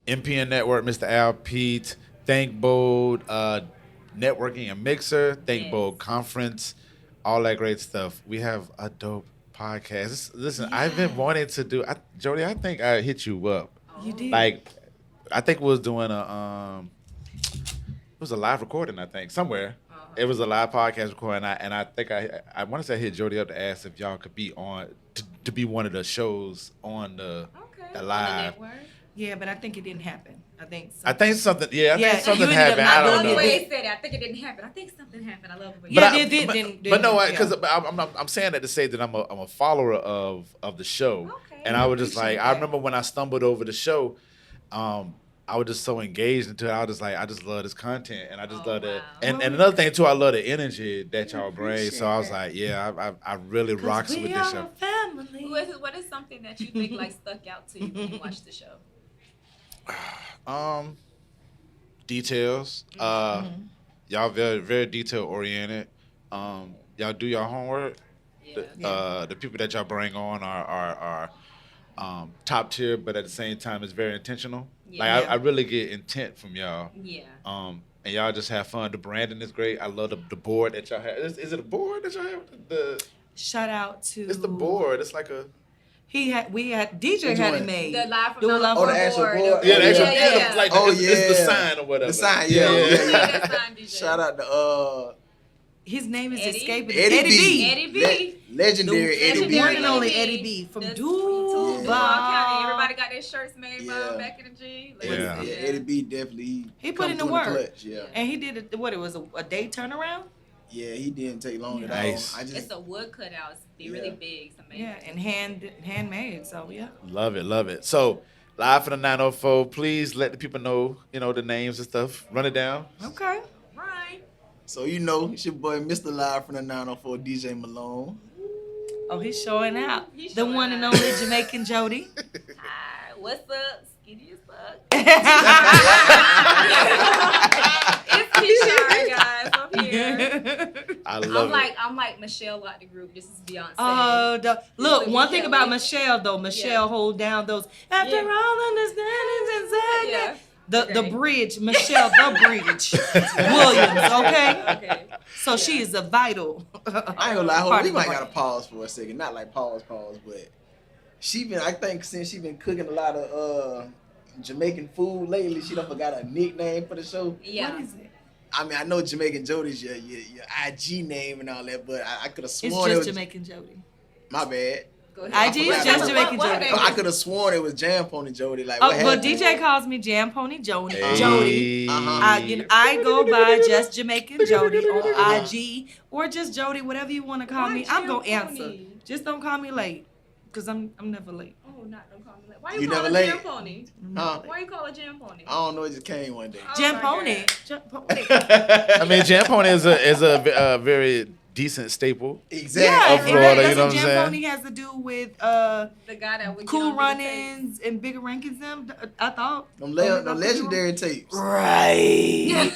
MPN Network, Mr. Al Pete, Think Bold, Networking and Mixer, Think Yes. Bold Conference, all that great stuff. We have a dope podcast. Listen, I've been Yes. wanting to do. Jody, I think I hit you up. You Oh. did. Like, I think we was doing it was a live recording. I think somewhere. Uh-huh. It was a live podcast recording, I think I want to say I hit Jody up to ask if y'all could be on to be one of the shows on the Okay. the On live. network. Yeah, but I think it didn't happen. I think. I think something. Yeah, I Yeah, think something you ended up happened. not I I don't love doing the know. way it. he said it. I think it didn't happen. I think something happened. I love the way. Yeah, I- it did. but no, yeah. because I'm saying that to say that I'm a follower of the show, Okay. and I was just Appreciate like, I that. remember when I stumbled over the show, I was just so engaged into it. I was just like, I just love this content, and I just Oh, love it. wow. And another thing too, I love the energy that y'all bring. appreciate So I was that. like, yeah, I really 'Cause rocks we with are this show. a family. What is something that you think like stuck out to you when you watched the show? Um, details. Y'all very very detail oriented. Y'all do your homework. Yeah. The people that y'all bring on are top tier, but at the same time, it's very intentional. Yeah. Like I really get intent from y'all. Yeah. And y'all just have fun. The branding is great. I love the board that y'all have. Is it a board that y'all have? Shout out to. It's the board. It's like a We had DJ Which had one? it made. The live from The the live Oh, from the actual board? yeah, the actual, yeah. like Oh, it's the yeah. sign or whatever. The sign, yeah. That's fine, DJ. Shout out to His name is Eddie? escaping. Eddie B. Eddie B. legendary Eddie The B. one and only Eddie Eddie B. B from The Duval. Duval County. Everybody got their shirts made by Yeah. him back in the G. Like, Yeah. Yeah, Eddie B definitely. He put come in the through work. clutch, yeah. And he did it. What it was a day turnaround. Yeah, he didn't take long at Nice. all. I just It's a wood cutout. It's really big. It's amazing. Yeah, and handmade. So yeah. Love it. So live for the 904. Please let the people know, the names and stuff. Run it down. Okay. Right. so it's your boy Mr. Live from the 904 DJ Malone. Oh, he's showing out. He's The showing one and out. only Jamaican Jody. Hi, what's up? Skinny as fuck. It's T-shirt, guys, up here. I love it. I'm like Michelle out the group. This is Beyonce. Oh, look, So one we thing can't about wait. Michelle though, Michelle hold down those after Yeah. all understandings and sadness. Yeah. The Okay. bridge, Michelle, the bridge, Williams. Okay, Okay. so she is a vital. I ain't gonna lie, hold on, part we of the might brand. gotta pause for a second. Not like pause, but I think since she been cooking a lot of Jamaican food lately, she done forgot a nickname for the show. Yeah. What is it? I mean, I know Jamaican Jody's your IG name and all that, but I could have It's sworn it just was Jamaican Jody. my bad. Go ahead. IG is forgot just what- Jamaican what Jody. name I could have sworn it was Jam Pony Jody. Like, Oh, what but happened? DJ calls me Jam Pony Jody. Hey. Jody. Uh-huh. I go by just Jamaican Jody on IG or just Jody, whatever you want to call Why me. I'm Jam gonna answer. Pony? Just don't call me late, cause I'm never late. Oh, don't call me late. Why You you call never her late? Jam Pony? Huh? Why you call her Jam Pony? I don't know, it just came one day. Oh Jam my Pony. God. Jam Pony. I mean, Jam Pony is a very decent staple. Exactly. Yeah, Of Florida, you know what I'm Jam saying? Pony has to do with The guy that would cool get on bigger tapes. runnings and bigger rankings. Them I thought. Them legendary tapes. Right.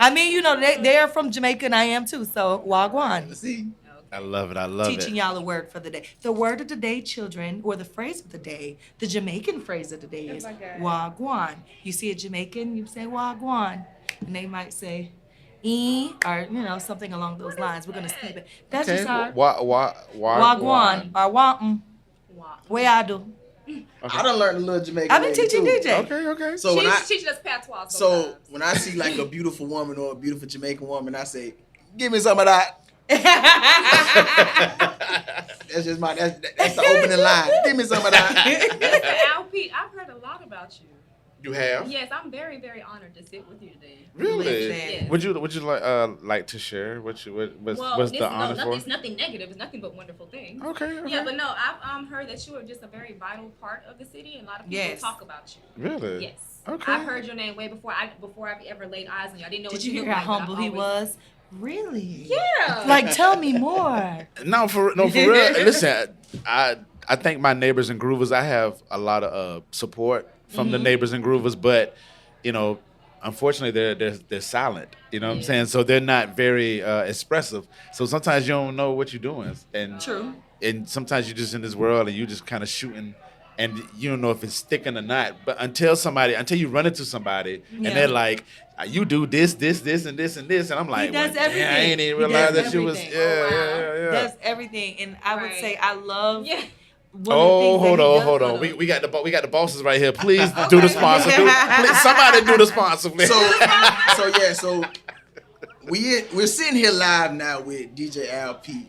I mean, they're from Jamaica and I am too. So wagwan. See? I love it. Teaching y'all a word for the day. The word of the day, children, or the phrase of the day, the Jamaican phrase of the day is Oh my God. wagwan. You see a Jamaican, you say wagwan. And they might say or something along those lines. We're gonna skip it. That's Okay. just our Wagwan. wagwan or wa'm. Wow. Way I do. I done learned a little Jamaican. I've been lady, teaching too. DJ. Okay. So when She's teaching us patois So sometimes. when I see like a beautiful woman or a beautiful Jamaican woman, I say, "Give me some of that." That's just that's the opening line. Give me some of that. Mr. Al Pete, I've heard a lot about you. You have? Yes, I'm very, very honored to sit with you today. Really? Listen. Would you like to share what's It's, the honor for? it's nothing negative. It's nothing but wonderful things. Okay. Yeah, but no, I've heard that you are just a very vital part of the city, and a lot of people Yes. talk about you. Really? Yes. Okay. I've heard your name way before I've ever laid eyes on you. I didn't know Did what you you hear looked how like, but humble I've he always- was? Really? Yeah. Like, tell me more. No, for real. Listen, I thank my neighbors and groovers. I have a lot of support from the neighbors and groovers, but unfortunately they're silent. You know what I'm saying? So they're not very expressive. So sometimes you don't know what you're doing, and True. and sometimes you're just in this world and you just kind of shooting and you don't know if it's sticking or not. But until you run into somebody, and Yeah. they're like, you do this, and this, and this, and I'm like, He does well, everything. damn, I ain't even He realize does that you was, everything. yeah. Does everything, and I would Right. say I love. Yeah. One of the things that he does Hold for on. them. We got the bosses right here. Please do the sponsor. Please, somebody do the sponsor. Please. So we're sitting here live now with DJ LP,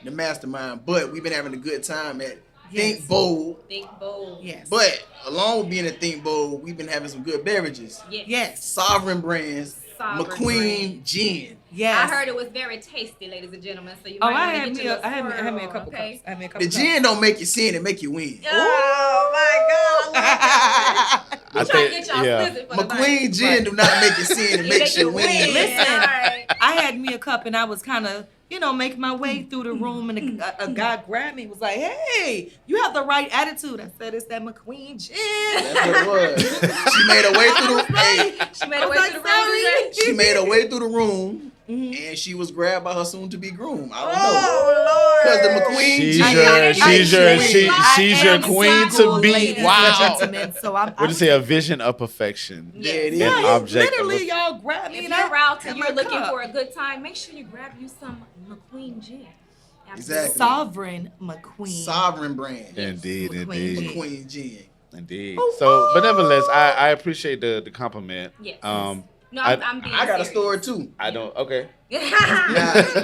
the mastermind. But we've been having a good time at Think Bold. Think bold. Yes. But along with being at Think Bold, we've been having some good beverages. Yes. Sovereign Brands, Sovereign McQueen Gin. Yes. I heard it was very tasty, ladies and gentlemen. So you Oh, might I want had to me get your I had me a swirl, couple okay? cups. I had me a couple The cups. gin don't make you sin, it make you win. Oh my God! I love that. I I'm trying to think- get y'all yeah. slizzard for the McQueen night. Gin do not make you sin, it makes you win. Listen. All right. I had me a cup and I was kind of, making my way through the room, and a guy grabbed me and was like, "Hey, you have the right attitude." I said, "It's that McQueen gin." That's what it was. She made her way through the She made I her was way like, to the sorry. room. She made her way through the room, Mhm. and she was grabbed by her soon-to-be groom. I don't Oh know, because the Lord! McQueen She's gin. your queen to single, be. ladies and Wow. gentlemen, so I'm. What you say? A vision of perfection. Yeah, it is. Yeah, An you object of literally, y'all grabbed me If and you're out and and you're my looking cup. for a good time, make sure you grab you some McQueen gin. Exactly. Sovereign McQueen. Sovereign Brand. Indeed, McQueen indeed. gin. McQueen Gin. Indeed. Oh, So, but nevertheless, I appreciate the compliment. Yes. Um, No, I'm being I got a serious. story too. I don't. Okay. Now,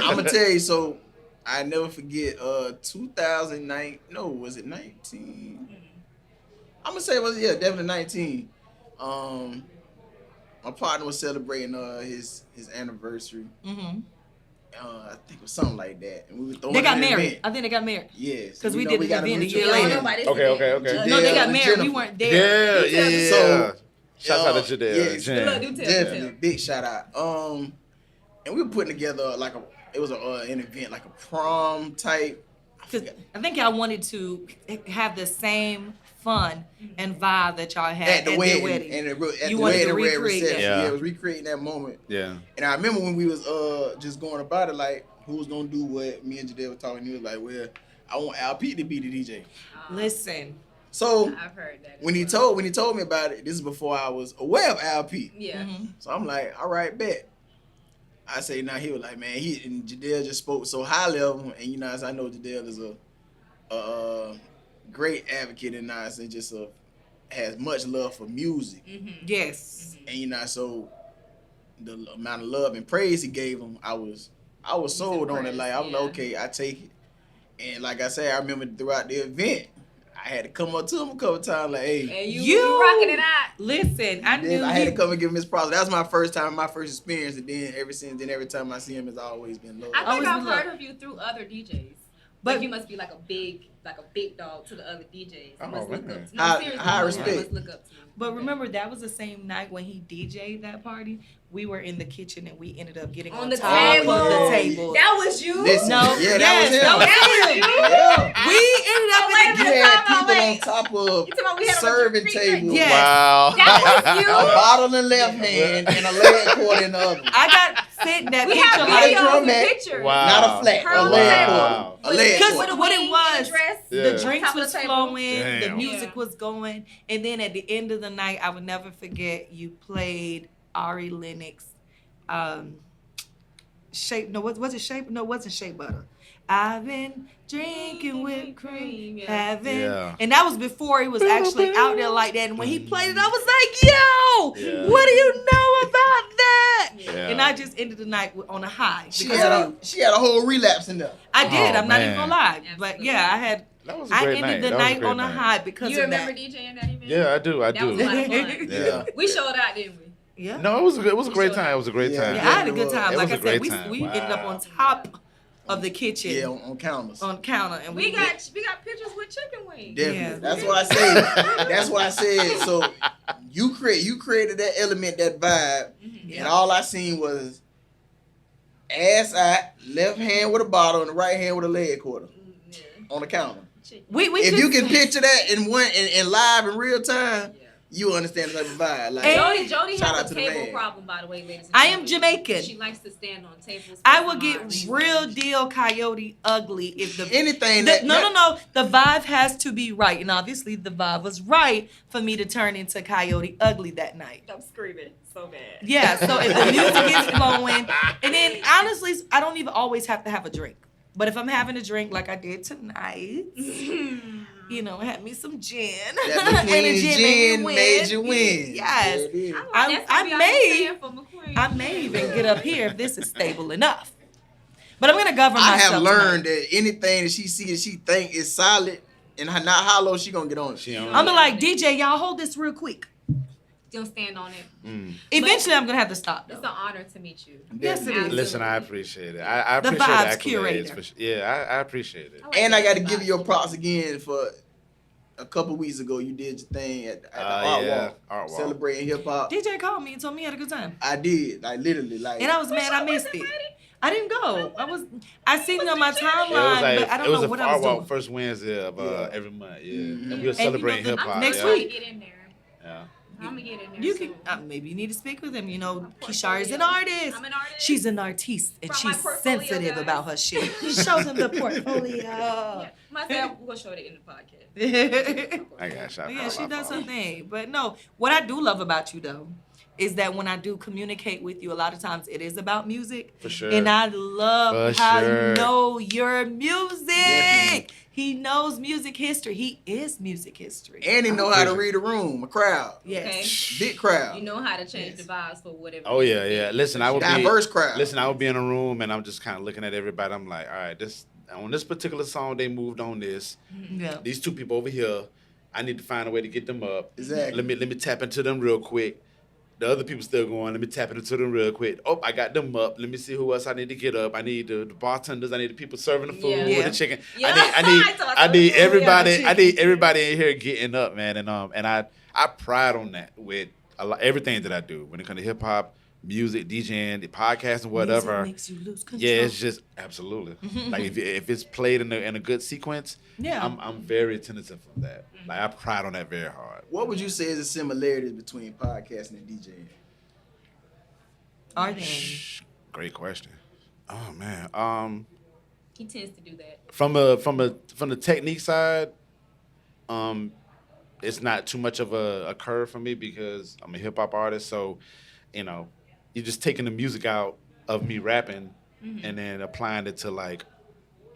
I'm gonna tell you. So, I never forget. 2009. No, was it 19? I'm gonna say it was definitely 19. My partner was celebrating his anniversary. Mm-hmm. I think it was something like that, and we were throwing They got an married. event. I think they got married. Yes, 'Cause we know did the got event a mutual year Yeah, I later. don't know friend. about this Okay, event. okay. No, they Yeah, got and married. Jennifer. We weren't there. Yeah. So, Shout out to Jadelle. yes. Jen. Look, do tell, Definitely, do tell. big shout out. And we were putting together it was an event, like a prom type. Because I think y'all wanted to have the same fun and vibe that y'all had At the wedding, wedding. and at You the wanted wedding to red recreate reception. that. Yeah, Yeah. it was recreating that moment. Yeah. And I remember when we was just going about it, like who was gonna do what. Me and Jadelle were talking. He was like, "Well, I want LP to be the DJ." Listen, So I've heard that. when he told me about it, this is before I was aware of LP. Yeah. mhm. So I'm like, "All right, bet." I say now he was like, "Man, and Jadelle just spoke so high level, and as I know Jadelle is a great advocate and and just has much love for music, Yes. and so the amount of love and praise he gave him, I was sold on it. Like I was like, Yeah. okay, I take it. And like I said, I remember throughout the event, I had to come up to him a couple times, like, hey. And you You- rocking it out. Listen, I Then knew I had to he, come and give him his props. That was my first time, my first experience, and then ever since then, every time I see him, it's always been love. I think Always I've been love. heard of you through other DJs. But- But you must be like a big dog to the other DJs. Oh, You must look man. up to. High- seriously, high you respect. must look up to. But remember, that was the same night when he DJ'd that party. We were in the kitchen and we ended up getting on the top table. of the table. That was you. Listen, No, yeah, that yes, was him. that was That was him. you. Yeah. We ended up wait a in You the minute. had Time out, people on wait. top You talking about we of had serving them tables. Yes. Wow. That was you. A bottle in left hand and a leg cord in the other. I got sent that We picture have Not a like videos drum and mat. pictures. Wow. Not a flat, Her a leg wow. cord. A leg Because cord. what it was, Yeah. the On drinks top of was the table. flowing, the Damn. music Yeah. was going, and then at the end of the night, I would never forget you played Ari Lennox. Shape, no, was it shape? No, it wasn't shea butter. I've been drinking whipped cream, Yeah. having, Yeah. and that was before he was actually out there like that. And when he played it, I was like, "Yo, Yeah. what do you know about that?" Yeah. And I just ended the night on a high She because had of you. she had a whole relapse in there. I did. Oh, I'm not even man. gonna lie, but Absolutely. yeah, I had. That was a I great ended night. the That was a night great on a night. high because You of remember that. DJing that event? Yeah, I do. I That was do. a lot of fun. Yeah. We showed out, didn't we? Yeah. No, it was a great time. It was a great Yeah. time. Yeah, I had a good time. It Like was I a said, great we time. we ended up Wow. on top of the kitchen Yeah, on counters. on the counter, and We got pictures with chicken wings. Definitely. Yeah. That's what I said. That's what I said. So you created that element, that vibe, and all I seen was ass out, left hand with a bottle, and the right hand with a leg quarter Yeah. on the counter. Chicken. we If you can picture that in live in real time, you understand the type of vibe. Like, And- Jody shout out has to a the table man. problem, by the way, ladies and I am gentlemen. Jamaican. She likes to stand on tables. I will get real deal coyote ugly if the anything no. The vibe has to be right, and obviously the vibe was right for me to turn into coyote ugly that night. I'm screaming so bad. Yeah, so if the music is flowing, and then honestly, I don't even always have to have a drink. But if I'm having a drink like I did tonight, you know, had me some gin. That McQueen's gin made you win. Yes. There it is. I may even get up here if this is stable enough. But I'm gonna govern myself. I have learned tonight. that anything that she sees that she think is solid and not hollow, she gonna get on it. I'm gonna like, DJ, y'all hold this real quick. Don't stand on it. Eventually, I'm gonna have to stop. It's an honor to meet you. Yes, it is. Listen, I appreciate it. I The appreciate vibes the accolades. curator. For sure. Yeah, I appreciate it. And I got to give you your props again for a couple weeks ago. You did your thing at the Art Walk, celebrating hip hop. DJ called me and told me he had a good time. I did, like literally, like. And I was mad I missed it. I didn't go. I seen it on my timeline, but I don't know what I was doing. First Wednesday of every month. Yeah, Mhm. and we were celebrating hip hop. Next I'm week. Get in there. Yeah. I'm gonna get in there. You soon. can maybe you need to speak with him. You know, Kishara is an artist. I'm an artist. She's an artiste, and From my she's portfolio, sensitive guys. about her shit. Show them the portfolio. Yeah. Myself, we'll show it in the podcast. I got you. Yeah, she does her thing. But no, what I do love about you though is that when I do communicate with you, a lot of times it is about music. For sure. And I love For how sure. you know your music. Definitely. He knows music history. He is music history. And he know how to read a room, a crowd, Yes. big crowd. You know how to change the vibes for whatever. Oh yeah. Listen, I would Diverse crowd. Listen, I would be in a room and I'm just kind of looking at everybody. I'm like, all right, on this particular song they moved on this. Yeah. These two people over here, I need to find a way to get them up. Exactly. Let me tap into them real quick. The other people still going. Let me tap into them real quick. Oh, I got them up. Let me see who else I need to get up. I need the bartenders. I need the people serving the food, Yeah. the chicken. Yeah. I need everybody. Yeah, I need everybody in here getting up, man. And I pride on that with everything that I do when it comes to hip hop, music, DJing, the podcasting, whatever. Music makes you lose control. Yeah, it's just absolutely like if it's played in a good sequence. Yeah. I'm very attentive from that. Like I pride on that very hard. What would you say is the similarities between podcasting and DJing? Are they? Great question. Oh man. He tends to do that. From the technique side, it's not too much of a curve for me because I'm a hip hop artist. So, you're just taking the music out of me rapping and then applying it to like,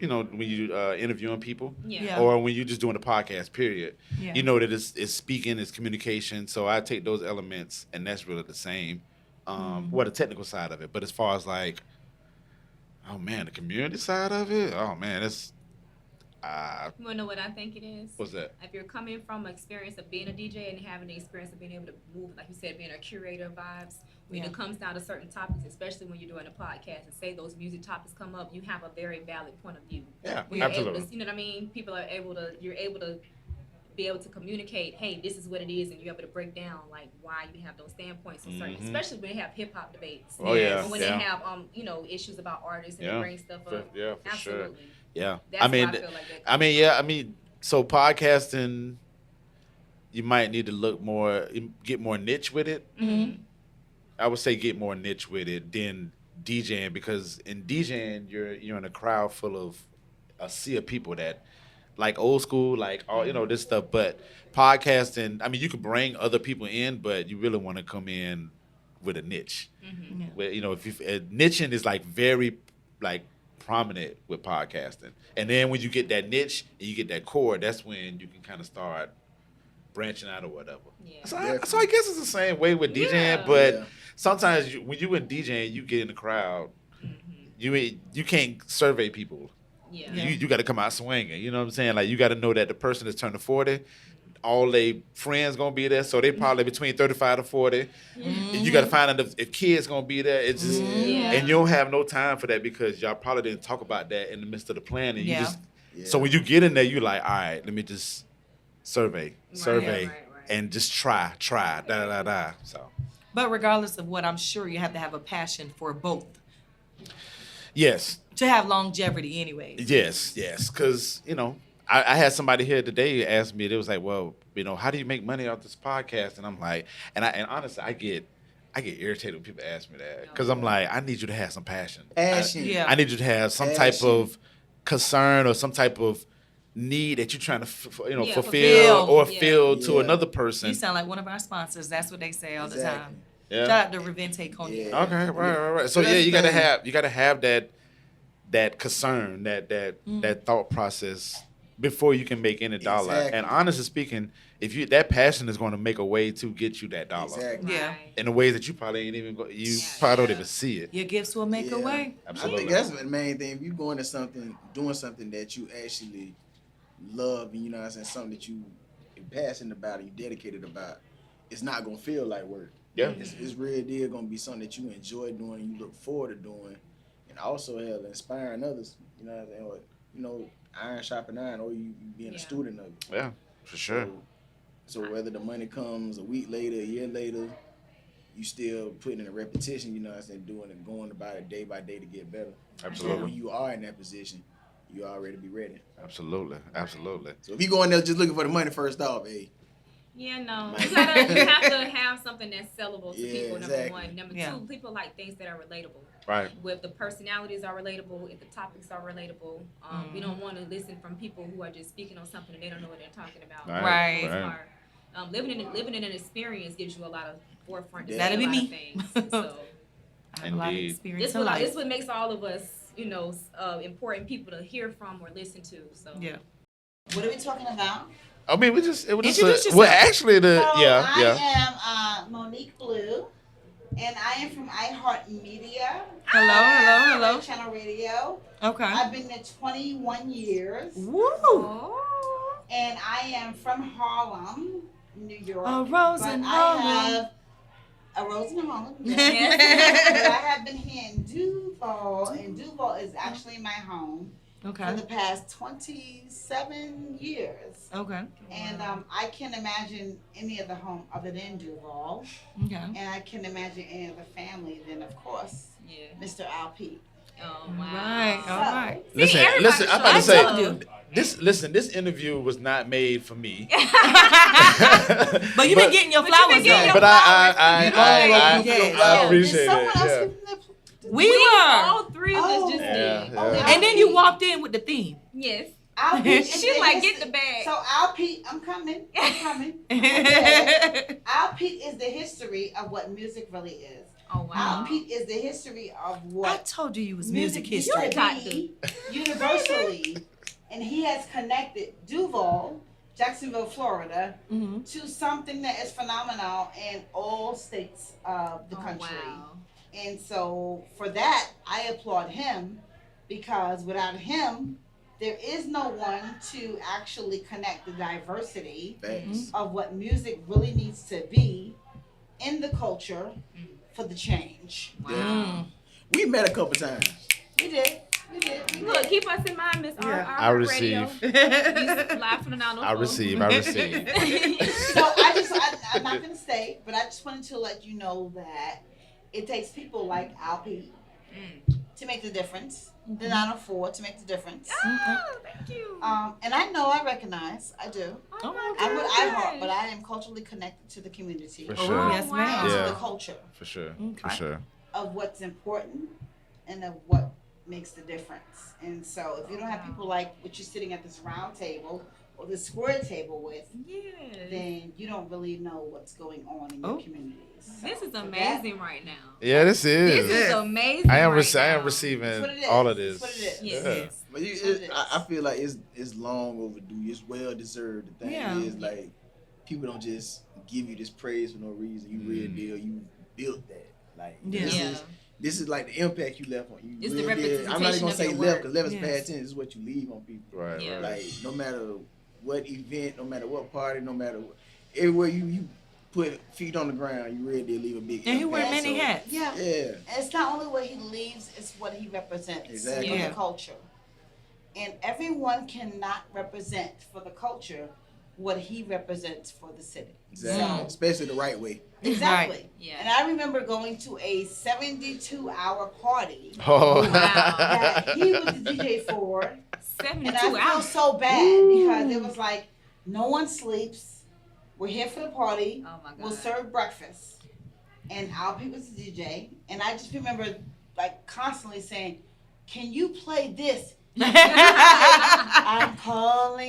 when you interviewing people Yeah. or when you're just doing a podcast, period. Yeah. You know that it's speaking, it's communication. So I take those elements and that's really the same. The technical side of it. But as far as like, oh man, the community side of it, oh man, it's You wanna know what I think it is? what's that? If you're coming from an experience of being a DJ and having the experience of being able to move, like you said, being a curator of vibes, when it comes down to certain topics, especially when you're doing a podcast and say those music topics come up, you have a very valid point of view. Yeah, When you're absolutely. able to, you know what I mean? People are you're able to be able to communicate, hey, this is what it is, and you're able to break down like why you have those standpoints on certain, especially when they have hip hop debates. Oh, yeah, And when yeah. they have issues about artists and Yeah. they bring stuff up. Yeah, for sure. Absolutely. Yeah. That's I mean, why I feel like that. so podcasting, you might need to get more niche with it. Mm-hmm. I would say get more niche with it than DJing because in DJing, you're in a crowd full of a sea of people that like old school, like all this stuff. But podcasting, I mean, you can bring other people in, but you really want to come in with a niche. Yeah. Where niching is like very like prominent with podcasting, and then when you get that niche and you get that core, that's when you can kind of start branching out or whatever. Yeah. So I guess it's the same way with DJing, Yeah. but Yeah. sometimes when you in DJing, you get in the crowd, you can't survey people. Yeah. You got to come out swinging. You know what I'm saying? Like you got to know that the person that's turning 40, all they friends gonna be there, so they probably between 35 to 40. And you got to find out if kids gonna be there. It's just Yeah. and you don't have no time for that because y'all probably didn't talk about that in the midst of the planning. You Yeah. just Yeah. so when you get in there, you like, all right, let me just survey, right. and just try, da. So But regardless of what, I'm sure you have to have a passion for both yes. to have longevity anyways. Yes, because, I had somebody here today ask me. They was like, "Well, how do you make money off this podcast?" And I'm like, and honestly, I get irritated when people ask me that because I'm like, I need you to have some passion. Passion. I need you to have some type of concern or some type of need that you're trying to fulfill or fill to another person. You sound like one of our sponsors. That's what they say all the time. Yeah. Shout out to Revente Cognac. Yeah. Okay, right. So you gotta have that concern, that thought process before you can make any dollar. Exactly. And honestly speaking, that passion is going to make a way to get you that dollar. Exactly. Yeah. In a way that you probably ain't even probably don't even see it. Your gifts will make a way. Absolutely. I think that's the main thing. If you're going to something, doing something that you actually love, and something that you are passionate about and you dedicated about, it's not gonna feel like work. Yeah. It's really deal gonna be something that you enjoy doing and you look forward to doing, and also inspiring others. Or iron sharpen iron, or you being a student of it. Yeah, for sure. So whether the money comes a week later, a year later, you still putting in a repetition. Doing and going about it day by day to get better. Absolutely. So when you are in that position, you already be ready. Absolutely. So if you go in there just looking for the money first off, Yeah, no. You have to have something that's sellable to people, number exactly. one. Number two, people like things that are relatable. Right. If the personalities are relatable, if the topics are relatable, we don't want to listen from people who are just speaking on something and they don't know what they're talking about. Right. Living in an experience gives you a lot of forefront to That'll say a be lot me. of things. So I have a lot of Indeed. experience this in life. what makes all of us, important people to hear from or listen to. So Yeah. What are we talking about? I mean, it was Introduce just yourself. well, actually, I am Monique Blue, and I am from iHeartMedia. Hello. Channel Radio. Okay. I've been there 21 years, Woo! and I am from Harlem, New York. A rose but in I Harlem. have a rose in Harlem. Yes. But I have been here in Duval, and Duval is actually my home for Okay. the past 27 years. Okay. And I can't imagine any other home other than Duval. Okay. And I can imagine any other family than, of course, Mr. Al Pete. Oh, wow. Right. All right. Listen. everybody I'm about to shows say love. this interview was not made for me. But you've been getting your flowers getting though. your But I Yes. appreciate Did someone else it. give them We were. All three of us just did. And then you walked in with the theme. Yes. Al Pete. She like, get the bag. So Al Pete, I'm coming. Al Pete is the history of what music really is. Oh, wow. Al Pete is the history of I what told you was music used history. to be universally. And he has connected Duval, Jacksonville, Florida, Mm-hmm. to something that is phenomenal in all states of the country. Wow. And so for that, I applaud him, because without him, there is no one to actually connect the diversity of what music really needs to be in the culture for the change. Wow. We met a couple times. We did. Look, keep us in mind, Miss I receive. Live from the 904. I receive. So I'm not going to stay, but I just wanted to let you know that it takes people like Al Pete to make the difference. The 904 to make the difference. Oh, thank you. And I recognize, I do. Oh, I'm with gosh. iHeart, but I am culturally connected to the community. For sure. yes, wow. ma'am. And Yeah. to the culture For sure. Okay. For sure. of what's important and of what makes the difference. And so if you don't have people like what you're sitting at this round table or this square table with, then you don't really know what's going on in your communities. So This is for that- amazing right now. Yeah, this is. This is amazing. I am right now. receiving That's what it is. all of this. That's what it is. Yes. Yeah. Yes. But I feel like it's long overdue. It's well deserved. The thing Yeah. is, like, people don't just give you this praise for no reason. You real deal. You built that. Like, Yeah. this is like the impact you left on you. It's the real deal. I'm not even representation gonna of say your left, work. because left is Yes. past tense. This is what you leave on people. Right. Yeah. Right. Like, no matter what event, no matter what party, no matter what, everywhere you put feet on the ground, you really did leave a big And he wear impact. many So, hats. Yeah. Yeah. And it's not only what he leaves, it's what he represents Exactly. for Yeah. the culture. And everyone cannot represent for the culture what he represents for the city. Exactly. Mm. Especially the right way. Exactly. Right. Yeah. And I remember going to a 72-hour party Oh. Wow. that he was the DJ for. 72 And I feel hours. so bad because it was like, no one sleeps. We're here for the party. Oh my God. We'll serve breakfast. And our people's the DJ. And I just remember like constantly saying, can you play this? I'm calling.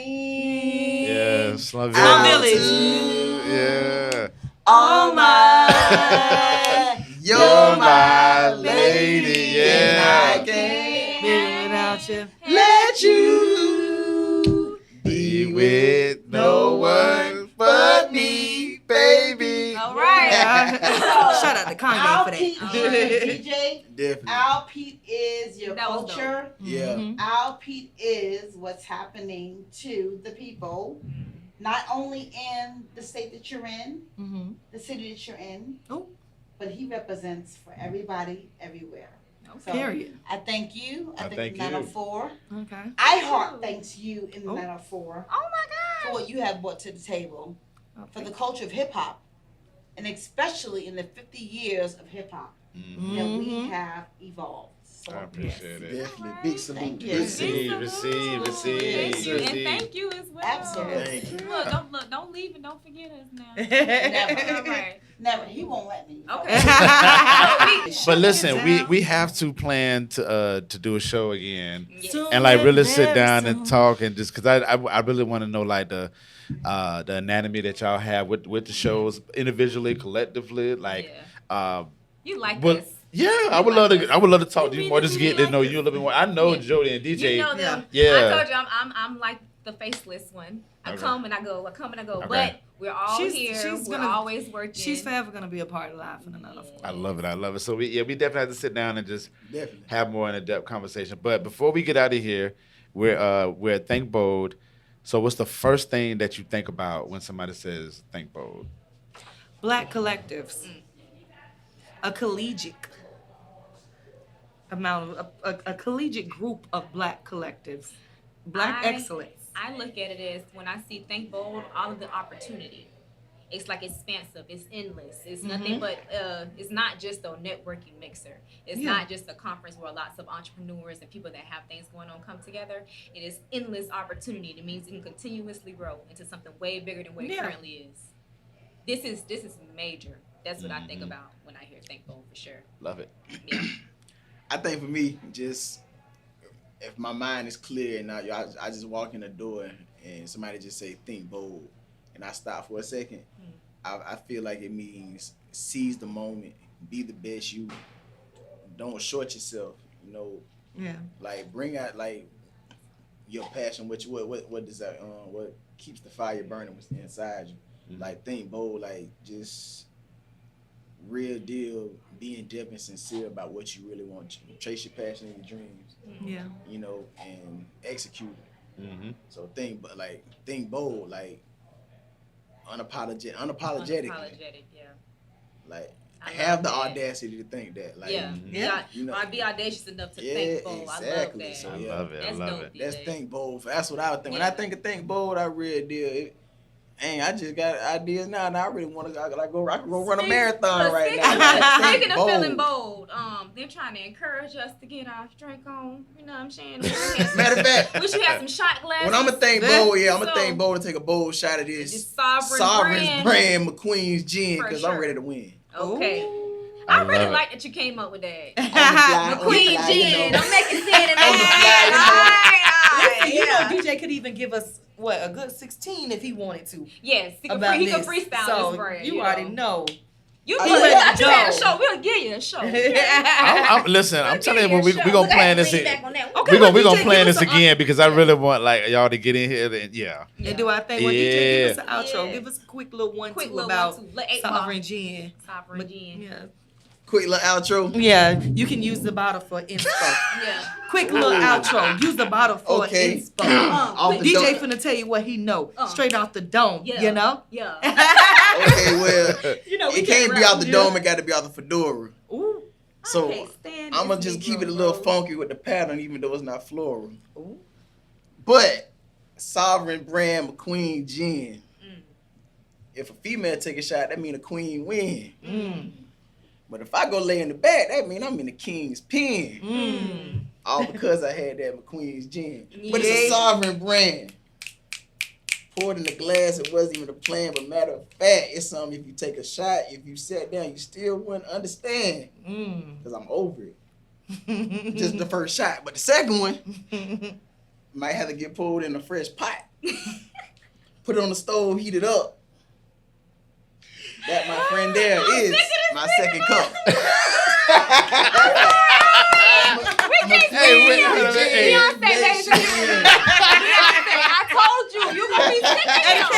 Yes, my Slum village. Village. Yeah. Oh my, You're my lady, and I yeah. can't Baby, without you. let you Be with no one but me, baby. All right. Shout out to Kanye Our for Pete that. DJ, Definitely. our Pete is your That was culture. Yeah. Mhm. Our Pete is what's happening to the people, not only in the state that you're in, Mhm. the city that you're in, Oh. but he represents for everybody, everywhere. So Period. I thank you. I I thank thank the you. 904. Okay. iHeart thanks you in the Oh. 904 Oh my for what you have brought to the table for Okay. the culture of hip hop, and especially in the 50 years of hip hop Mhm. that we Mhm. have evolved. So I appreciate it. Definitely. Big salute. Thank you. Big Receive, salute. receive, receive, Thank you, and receive. thank you as well. Absolutely. Thank you. Look, don't leave and don't forget us now. Never. All right. Never. He won't let me. Okay. But listen, down. we have to plan to do a show again. Yes. Soon And like really and sit very down soon. and talk and just because I really want to know like the anatomy that y'all have with the shows individually, collectively, like You like but this. yeah, I You would like love to this. I would love to talk to You you more, really, just really get to like know this. you a little bit more. I know Yeah. Jody and DJ. You know them. Yeah. I told you I'm like the faceless one. I Okay. come and I go. I come and I go. Okay. But we're all She's- here. she's We're gonna- always working. She's forever gonna be a part of life in another form. I love it. I love it. So we definitely have to sit down and just Definitely. have more in a depth conversation. But before we get out of here, we're at Think Bold. So what's the first thing that you think about when somebody says Think Bold? Black collectives. A collegiate amount of a collegiate group of black collectives. Black excellence. I look at it as when I see Think Bold, all of the opportunity. It's like expansive. It's endless. It's nothing but. It's not just a networking mixer. It's Yeah. not just a conference where lots of entrepreneurs and people that have things going on come together. It is endless opportunity. It means it can continuously grow into something way bigger than what it Yeah. currently is. This is major. That's what I think about when I hear Think Bold for sure. Love it. Yeah. I think for me, just if my mind is clear and I just walk in the door and somebody just say think bold and I stop for a second, I feel like it means seize the moment, be the best you, don't short yourself, you know, Yeah. like bring out like your passion, what does that what keeps the fire burning inside you. Like think bold, like just real deal, be in depth and sincere about what you really want. Chase your passion and your dreams, Yeah. you know, and execute it. Mm-hmm. So think bold, like unapologetic. Unapologetic, yeah. Like I have the love that. audacity to think that. Like Yeah. Yeah. You know. Or be audacious enough to Yeah, think bold. exactly. I love that. So, I yeah. love it. I That's love dope. it. That's DJ. think bold. That's what I would think. When Yeah. I think of think bold, I real deal. I just got ideas now. Now I really want to I can go run a marathon right now. Like, think Speaking of feeling bold. bold, they're trying to encourage us to get our drink on. You know what I'm saying? Matter of fact, We should have some shot glasses. when I'm gonna think bold, I'm gonna So- think bold to take a bold shot of This this Sovereign's brand McQueen's gin For because sure. I'm ready to win. Okay. Ooh. I I really love it. like that you came up with that. On the fly, McQueen on the fly, you gin. know. Don't make it say it, man. On the fly, you know. Listen, you Yeah. know DJ could even give us a good 16 if he wanted to. Yes, he can About he can this. freestyle So this brand. you already know. You Are can you ready I to do that a go? show. We'll give you a show. Listen, I'm We'll telling you, give when we a show. gonna Look, I plan have to this. lean back on that. Okay, We're well, gonna DJ, plan give this us a- again because I really want like y'all to get in here. And, yeah. And do our thing. Well, DJ, give us an Yeah. outro. Give us a quick little one Quick two little about 1-2. Little 8 ball. Sovereign Gin. Sovereign gin. Yeah. Quick little outro. Yeah, you can use the bottle for inspo. Yeah. Quick little outro. Use the bottle for Okay. inspo. Off the DJ dome. finna tell you what he know. Uh. Straight off the dome. Yeah. You know? Yeah. Okay, well, You know, it can't be out the Yeah. dome. It got to be out the fedora. Ooh. So I can't stand I'm gonna this just keep it a Negro, little bro. funky with the pattern, even though it's not floral. Ooh. But Sovereign brand McQueen gin. Mm. If a female take a shot, that mean a queen win. Mm. But if I go lay in the back, that mean I'm in the king's pen. Mm. All because I had that McQueen's gin. Yeah. But it's a sovereign brand. Poured in the glass, it wasn't even a plan, but matter of fact, it's something if you take a shot, if you sat down, you still wouldn't understand. Because I'm over it. Just the first shot. But the second one might have to get pulled in a fresh pot. Put it on the stove, heat it up. That, my friend, there is my second cup. I told you, you gonna be sick of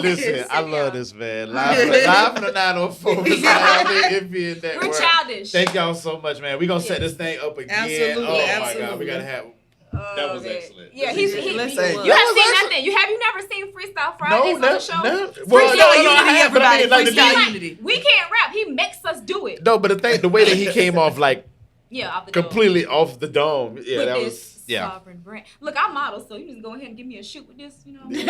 Listen, I love this, man. Live from the 904 beside MPN Network. We're childish. Thank y'all so much, man. We're going to set this thing up again. Absolutely, oh, absolutely. my God. We got to have... That was excellent. Yeah, Listen, you have that seen was nothing. You never seen Freestyle Fridays on the show? No. Freestyle Unity, everybody. like, Freestyle Unity. We can't rap. He makes us do it. No, but the way that he came off, like, off the completely off the dome. Yeah, with that this was... Yeah. sovereign brand. Look, I model, so you just go ahead and give me a shoot with this, you know. Give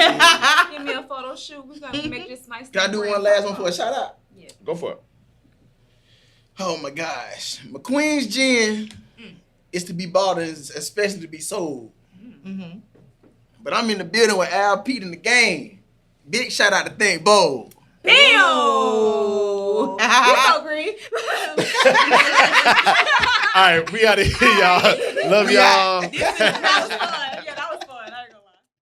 me a photo shoot. We're gonna make this nice. Can I do one last one for a shout out? Yeah. Go for it. Oh my gosh. McQueen's gin is to be bought and especially to be sold. Mm-hmm. But I'm in the building with Al Pete in the game. Big shout out to Think Bold. Damn! You so green. All right, we out of here, y'all. Love y'all. That was fun.